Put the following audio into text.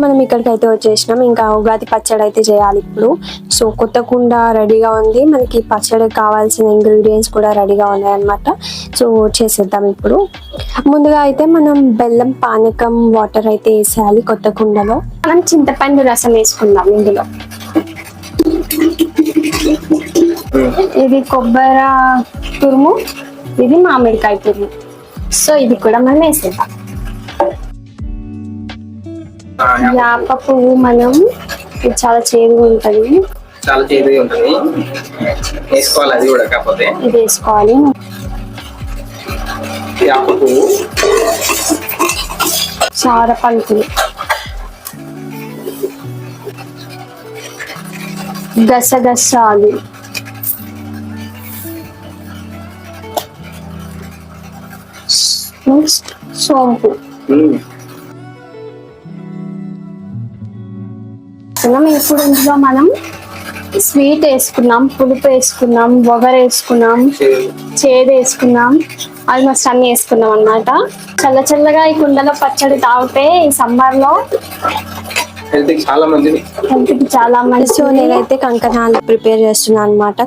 మనం ఇక్కడికి అయితే వచ్చేసినాం. ఇంకా ఉగాది పచ్చడి అయితే చేయాలి ఇప్పుడు. సో కొత్త కుండ రెడీగా ఉంది, మనకి పచ్చడి కావాల్సిన ఇంగ్రీడియంట్స్ కూడా రెడీగా ఉన్నాయి అన్నమాట. సో చేసేద్దాం ఇప్పుడు. ముందుగా అయితే మనం బెల్లం పానకం వాటర్ అయితే వేసేయాలి కొత్త కుండలో. మనం చింతపండు రసం వేసుకుందాం ఇందులో. ఇది కొబ్బరి తురుము, ఇది మామిడికాయ తురుము. సో ఇది కూడా మనం వేసేద్దాం. యాప పువ్వు మనం చాలా చేదుగా ఉంటుంది, చాలా చేదుగా ఉంటుంది, వేసుకోవాలి. అది కూడా కాకపోతే ఇది వేసుకోవాలి. యాప పువ్వు, చారపంతులు, గసగసాలు, సోంపు. ఇప్పుడు ఇందులో మనం స్వీట్ వేసుకున్నాం, పులుపు వేసుకున్నాం, వగరు వేసుకున్నాం, చేదు వేసుకున్నాం, ఆల్మోస్ట్ అన్ని వేసుకున్నాం అన్నమాట. చల్ల చల్లగా ఈ కుండలో పచ్చడి తాగితే ఈ సమ్మర్ లో హెల్త్ కి చాలా మంచిది. సో నేనైతే కంకణాలు ప్రిపేర్ చేస్తున్నాను అన్నమాట.